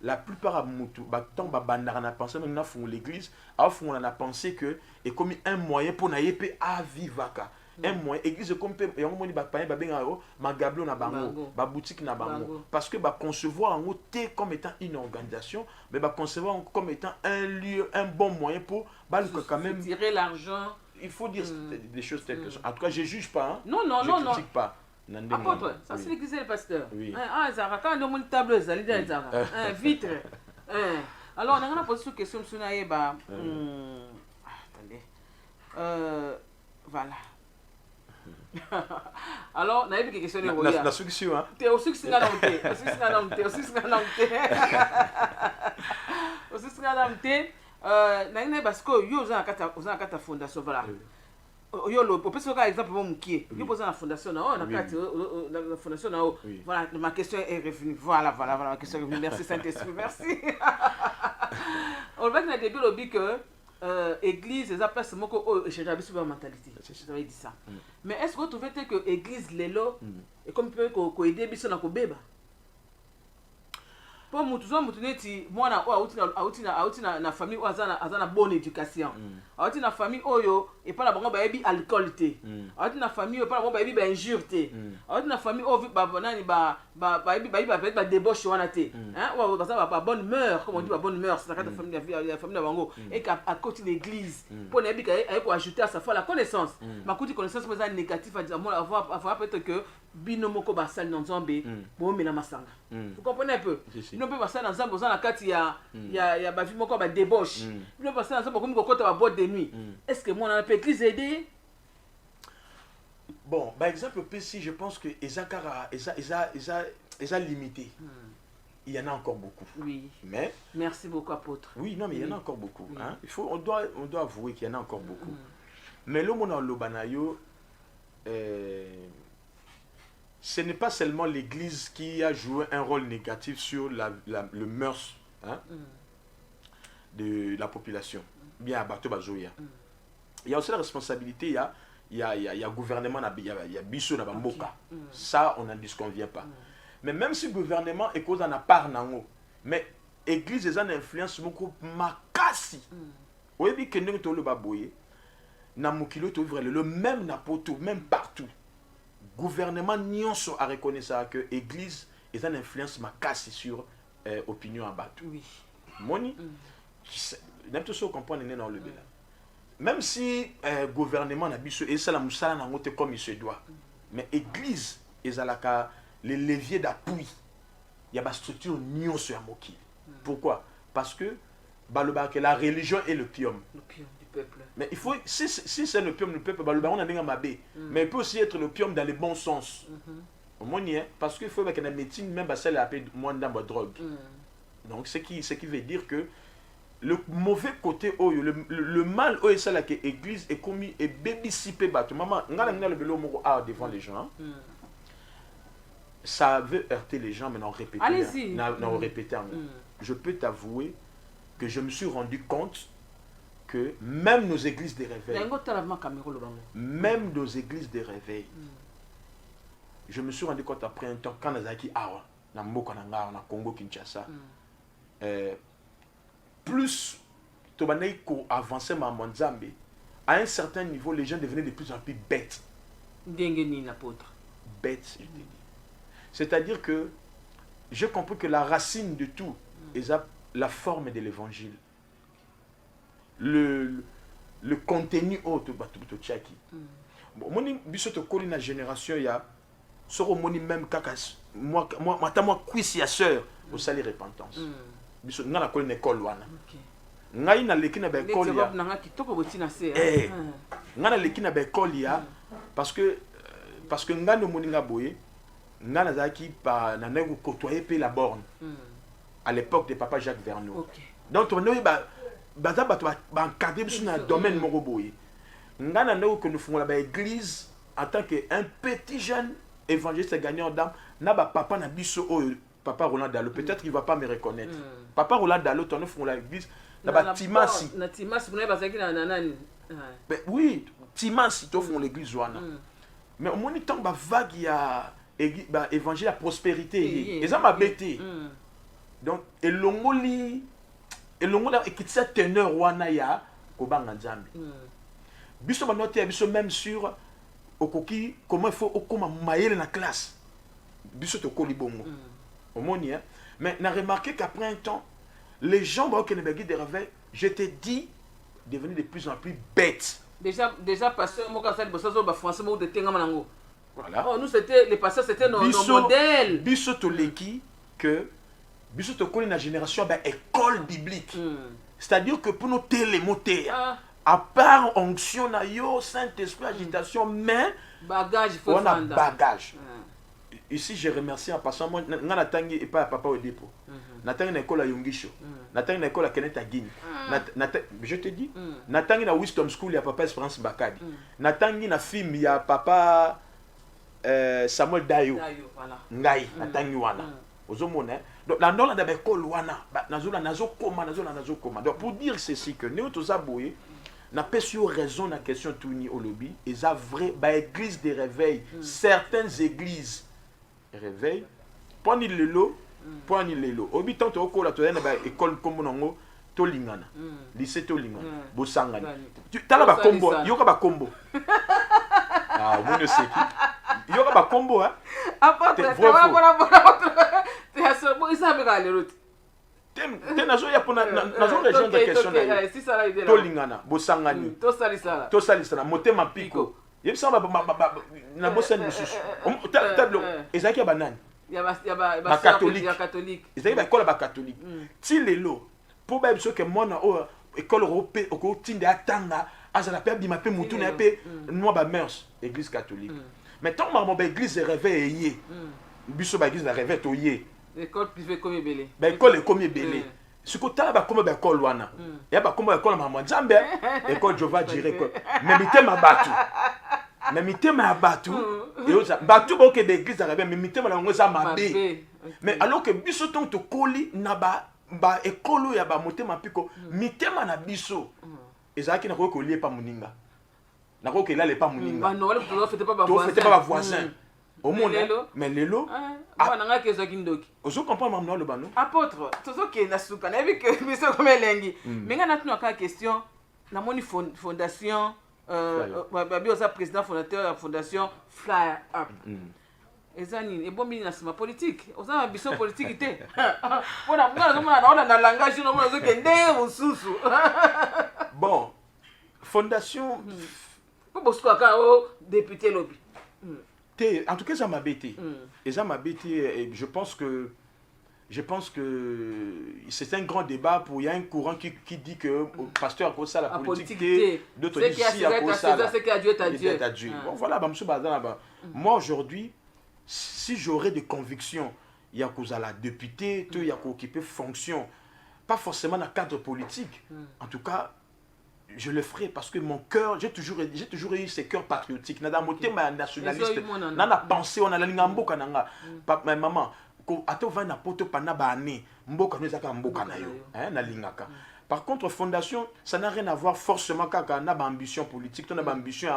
la plupart de l'église on a pensé que et comme un moyen pour naïpe à vivre un moyen église comme magablo na bango ba boutique na bango parce que concevoir en comme étant une organisation mais concevoir comme étant un lieu un bon moyen pour quand même tirer l'argent. Il faut dire des choses telles que ça. En tout cas je juge pas non je critique pas. Apôtre, ça c'est l'église et le pasteur. Oui. Zara, quand on a une table, ça dit Zara. Vitre. Alors, on a posé une question sur Naïba. Attendez. Voilà. Alors, on a eu des questions de Roya. La succession, hein? Tu es au succès dans le thé. Parce que yo za kata fondation voilà. Yo le pour par exemple mon qui yo pose la fondation na la fondation na voilà ma question est revenue voilà ma question est revenue merci Saint-Esprit merci. On va dans début le dit que église les appelle seulement que changer la super mentalité. J'avais dit ça. Mais est-ce que vous trouvez que église lelo et comme peut ko aider biso na ko beba? Pour mutu neti mwana auti na famille azana bonne éducation. Auti na famille oyo et pas la bango ba yebi alcool te. Auti na famille pas la bango ba yebi ba injure te. Auti na famille o ba bonani ba yebi ba débauche wana te. Hein ou ba bonne humeur comme on dit ba bonne humeur c'est la famille na bango et à côté de l'église pour na yebi ka ko ajouter à sa foi la connaissance. Ma kuti connaissance mais négatif à dire avoir peut-être que binomoko ba sal dans Nzambe bo mena masanga. Vous comprenez un peu? Nous peut passer dans Nzambe dans la carte il y a ba vie moko ba débauche. Nous peut passer dans Nzambe comme kokota ba boîte de nuit. Est-ce que moi on a peut église aider? Bon, par exemple si je pense que Ezakara limité. Il y en a encore beaucoup. Oui. Mais merci beaucoup apôtre. Oui, non mais il y en a encore beaucoup, hein. On doit avouer qu'il y en a encore beaucoup. Mais le monde en lobanayo ce n'est pas seulement l'église qui a joué un rôle négatif sur le mœurs, hein, de la population. Bien à Bato Bazoya. Il y a aussi la responsabilité, il y a le gouvernement, il y a Bisso na Bamboka. Ça, on n'en disconvient pas. Mais même si le gouvernement est cause en a part, mais l'église est une influence beaucoup makasi. Oui, bien que nous le baboye, na mukilo to vivre le même napoto, même partout. Gouvernement nyonso a reconnu ça que l'église est une influence makasi sur l'opinion à Bato. Oui. Moni, n'importe ce qu'on comprend dans le bilan. Même si le gouvernement n'a pas et ça la moussala n'a pas comme il se doit, mais l'église est les leviers d'appui. Il y a une structure nion sur Moki. Pourquoi? Parce que la religion est le pium. Le pium du peuple. Mais il faut, si c'est le pium du peuple, on a bien mabé. Mais il peut aussi être le pium dans le bon sens. Au moins, parce qu'il faut que la médecine, même celle à appeler moins de drogue. Donc, ce qui veut dire que le mauvais côté, le mal, c'est là que l'église est commis et bébicipé. Maman, on a le vélo devant les gens. Ça veut heurter les gens, mais non répéter. Allez-y. Je peux t'avouer que je me suis rendu compte que même nos églises de réveil, même nos églises de réveil, je me suis rendu compte après un temps, quand on a dit Awa, dans le Congo, Kinshasa, plus tu vas avancer ma Monzambe, à un certain niveau, les gens devenaient de plus en plus bêtes. Bêtes, je te dis. C'est-à-dire que j'ai compris que la racine de tout est la forme de l'évangile. Le contenu autre de Tchaki. Moi, je suis une génération, il y a même moi, cuisse sœur au salut repentance. Je suis une école. Ngai na leki na école ya nga na leki na école ya parce que nga no moninga boye nga na zaki pa na nego côtoyer pe la borne à l'époque de papa Jacques Vernou. Donc on est baza ba encadrer biso na domaine moko boye nga na nego que nous font la église en tant que un petit jeune évangéliste gagnant d'âme na ba papa na biso papa Roland Dalo peut-être il va pas me reconnaître. Papa Roland Dalo ton font l'église na Timasi. Na Timasi vous n'avez pas nani. Oui, Timasi to font l'église wana. Mais au moins tant ba vague ya évangile la prospérité. Et ça m'a bêté. Donc elongoli et qui cette teneur wana ya ko banga Nzambe. Biso ba noter biso même sur okoki comment il faut okoma mayele na classe. Biso to kolibongo. Au moins mais n'a remarqué qu'après un temps les gens qui ne de réveil, je te dis, devenus de plus en plus bêtes. Déjà pasteur, moi quand ça le français de Tengamanango. Voilà. Oh, nous c'était les pasteurs, c'était nos modèles. Biso to leki que biso to connaît la génération école biblique. C'est-à-dire que pour nous télémoter, à part onction na yo Saint-Esprit agitation, mais bagage faut on a bagage. Ici, je remercie en passant. Moi, je n'ai pas papa au dépôt. Je n'ai pas école à Yongisho. Je n'ai pas école à Kenneth Aguin. Je te dis, je n'ai pas Wisdom School, il y a papa Espérance Bakadi. Je n'ai pas une film, il y a papa Samuel Dayo. Ngai, je n'ai pas wana. Donc, la norme de l'école wana, donc, pour dire ceci, que nous tous aboués, n'a pas su raison dans la question tourni au lobby, et ça vrai, église de réveil, certaines églises réveil poni lelo obi tanto okola to yana ba école comme nango to lingana lycée to lingana bo sangani tala ba combo yoka ba combo mon seki yoka ba combo aparte voilà te ça bon ça me gale route te nazo ya pona nazo répondre à question na si ça la idée to lingana bo sangani to salisala motema piko yebisa na bosen mususu tableau ezaki ba nani ba catholique ezaki ba école ba catholique ti lelo po ba biso ke mona o école européenne ko tinde atanga azala pe bima pe mutu na pe noa ba mœurs église catholique mais tant ba église réveil yé biso ba église na réveil to yé école privée comme belé ba école comme belé sikotala ba comme ba école wana ya ba comme école mama Nzambe école Jova dire quoi mais mitema batu mais mitema ya batu et oza batu ba ke d'église arabe mais mitema na ngo za mabe mais alors que biso ton to koli na ba ekolo ya ba motema piko mitema na biso ezaki na ko lié pas moninga na ko ke là les pas moninga ba Noël to fête pas ba voisin to fête pas voisin au monde mais lelo bana nga ke zo kindoki ozo comprendre mamno le bano apôtre tozo ke na suka na bi ke biso comme elengi mais nga na tuna ka question na moni fondation babi oza président fondateur ya fondation Fly Up ezani ebomi na sima politique oza biso politique te pona mwana zomona na ona na langage no mwana zoke nde mususu bon fondation po bosko ka o député lobby en tout cas ça m'a bêté et ça m'a bêté et je pense que c'est un grand débat pour il y a un courant qui dit que pasteur a causé ça la politique d'autres disent ici a causé ça c'est que Dieu t'a Dieu bon voilà bah monsieur Bazan moi aujourd'hui si j'aurais des convictions il y a causé la députée il y a occupé fonction pas forcément dans le cadre politique en tout cas je le ferai parce que mon cœur, j'ai toujours eu ce cœur patriotique. Nada moté ma nationaliste, nana pensé on a la linga mboka nanga. Papa maman, ko ato va na poto pana ba année, mboka nous aka mboka na yo, hein na lingaka. Par contre fondation, ça n'a rien à voir forcément kaka na ba ambition politique, ton na ambition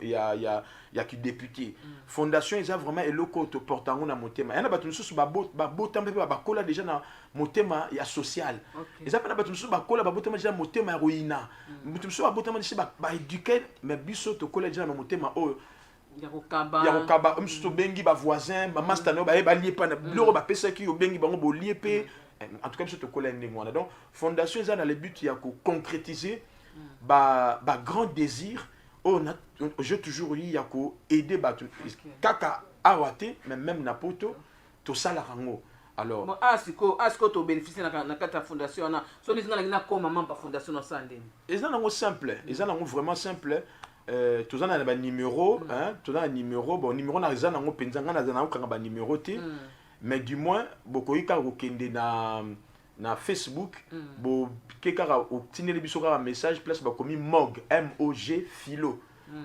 ya qui député. Fondation ils a vraiment eloko to portango na motema. Yana batu nsusu ba botambe ba kola déjà na motema ya social. Ils a pas batu nsusu ba kola ba botama déjà motema ya ruina. Batu nsusu ba botama déjà ba éduquer mais biso to kola déjà na motema o ya kokaba msusu bengi ba voisin ba mastano ba lié pa na loro ba pesa ki yo bengi bango bo lié pe en tout cas, je te connais donc fondation ça dans le but il y a concrétiser ba grand désir j'ai toujours eu il y a aider batu kaka awate même na poto to sala rango alors bon asiko to bénéficier na kata fondation na so ni ngala na ko maman pa fondation na sandeni ils ont simple ils ont vraiment simple tous en a ba numéro hein tous en a numéro bon numéro na ils ont penza ngana za na ko ba numéro te mais du moins bokoyika kokende na Facebook bo kekara obtenir biso ka message place ba komi MOG philo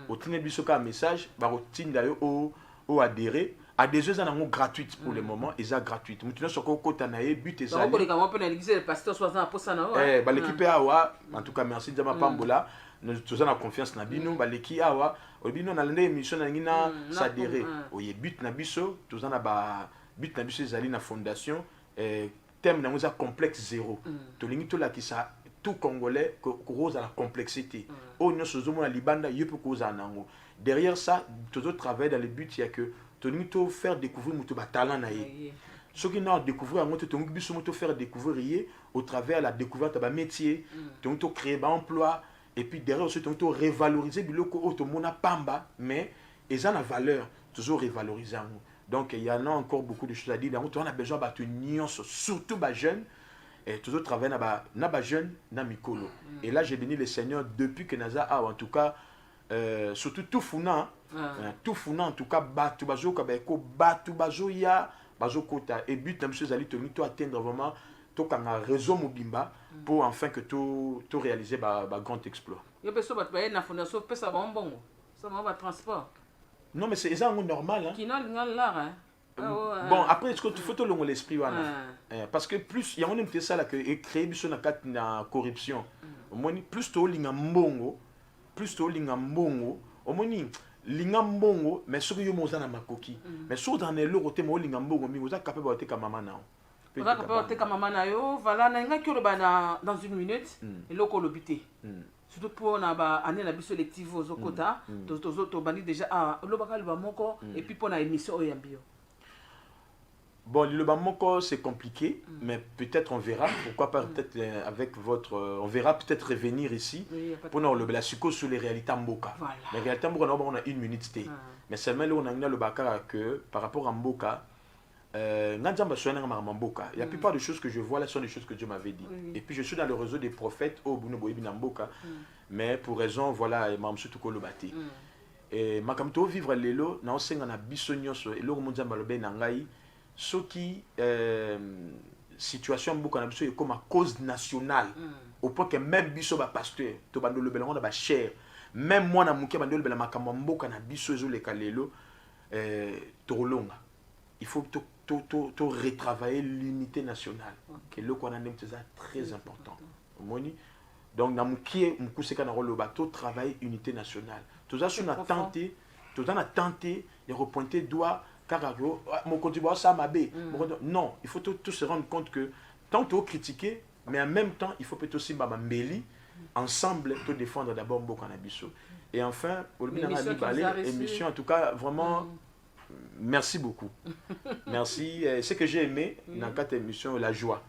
obtenir biso ka message ba otinda yo o adhérer à des jeux en gratuite pour le moment et ça gratuite mutino soko kota na e but ezali ko leka mo pe na l'église le pasteur soit en posa na ba l'équipe awa en tout cas merci Djama Pambola nous tous en confiance na bino ba l'équipe awa obino na lende émission na ngina s'adhérer oye but na biso tous en ba but na biso ezali na fondation thème na moza complexe zéro tolingi to la ki sa tout congolais cause à la complexité o nyonso zo mona libanda yepo koza nango derrière ça tout autre travail dans le but il y a que tolingi to faire découvrir muto ba talent na ye ce qui n'a découvrir ngo to tolingi biso muto faire découvrir au travers la découverte ba métier tolingi to créer ba emploi et puis derrière aussi tolingi to revaloriser biloko o to mona pamba mais eza na valeur toujours revaloriser ngo. Donc il y en a encore beaucoup de choses à dire. Donc on a besoin de tenir surtout les jeunes et toujours travailler na ba jeunes na mikolo. Et là j'ai béni le Seigneur depuis que naza en tout cas surtout tout funa en tout cas batu bazo ka ba ko batu bazo ya bazo kota et but na monsieur Zali to atteindre vraiment to kanga réseau mobimba pour enfin que tout réaliser ba grand exploit. Yo beso bat ba na fondation pesa ba mbongo. Ça va transport. Non, mais c'est normal. Hein? Bon, après, il faut tout l'esprit. Parce que plus, il y a un ça là que créer la corruption. Plus tu as mbongo, plus tu as mbongo, au moins, linga mbongo, mais ce que tu as na makoki. Mais sur dans les lots, tu as linga mbongo, mais tu es capable de faire maman na. Tu es capable de faire maman na yo. Voilà, dans une minute, et l'eau qu'on l'obité. Surtout pour na année la biso sélective aux quota to bani déjà le bakal ba moko et puis pour la émission oyambio. Bon, le bamoko c'est compliqué mais peut-être on verra pourquoi pas peut-être avec votre on verra peut-être revenir ici pour nous le blasiko sur les réalités mboka. Les réalités mboka on a une minute mais seulement là on a le bakara que par rapport à mboka la plupart des choses que je vois là sont des choses que Dieu m'avait dit. Et puis je suis dans le réseau des prophètes au Bunoboyi Binamboka, mais pour raison, voilà, et Mam Sutuko Lobati. Et ma kamto vivre l'élo, na osenga na bisonyoso, et l'eau mondial balobe nangai, ce qui situation mboka na biso comme à cause nationale, au point que même biso ba pasteur, to bando le belango na ba cher. même moi na muke bandolo bela makambo mboka na biso ezoleka lelo tolonga. Il faut to retravailler l'unité nationale. Que le qu'on a c'est très important. Donc na muke mukuseka na rolo bato travailler unité nationale. Tout ça on a tenté, tout ça on a tenté de repointer doigt car mon contribuable ça m'a bé. Non, il faut tout se rendre compte que tantôt critiquer mais en même temps il faut peut aussi mbeli ensemble te défendre d'abord Mboka na biso. Et enfin pour le émission en tout cas vraiment merci beaucoup. Merci. Ce que j'ai aimé dans cette émission, la joie.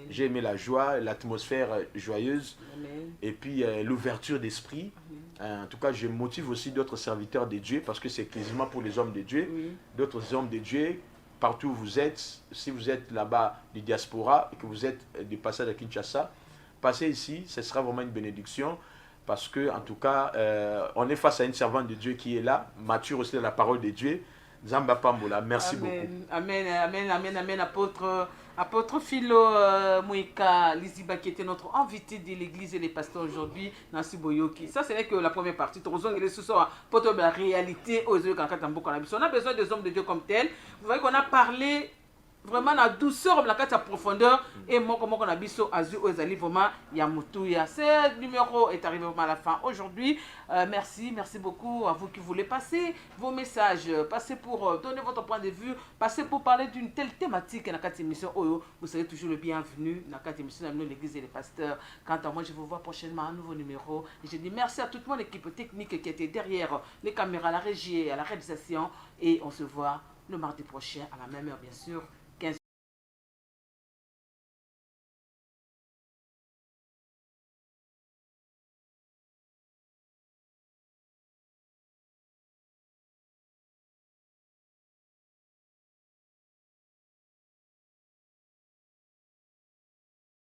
J'ai aimé la joie, l'atmosphère joyeuse. Amen. Et puis l'ouverture d'esprit. En tout cas, je motive aussi d'autres serviteurs de Dieu parce que c'est quasiment pour les hommes de Dieu. D'autres hommes de Dieu, partout où vous êtes, si vous êtes là-bas du diaspora et que vous êtes du passage à Kinshasa, passez ici, ce sera vraiment une bénédiction. Parce que, en tout cas, on est face à une servante de Dieu qui est là, mature aussi dans la parole de Dieu. Zamba Pambola, merci amen. beaucoup. Amen, amen, amen, amen, apôtre Philo Mouika Liziba qui était notre invité de l'église et les pasteurs aujourd'hui, Nancy Boyoki. Ça, c'est que la première partie. On a réalité aux yeux quand on a besoin des hommes de Dieu comme tels. Vous voyez qu'on a parlé vraiment la douceur, la profondeur et moi comment on a vu azu aux ali vraiment yamutuya. Ce numéro est arrivé vraiment à la fin aujourd'hui. Merci beaucoup à vous qui voulez passer vos messages, passer pour donner votre point de vue, passer pour parler d'une telle thématique dans cette émission. Vous serez toujours le bienvenu dans cette émission de l'église et les pasteurs. Quant à moi, je vous vois prochainement à un nouveau numéro. Et je dis merci à toute mon équipe technique qui était derrière les caméras, la régie et à la réalisation. Et on se voit le mardi prochain à la même heure, bien sûr.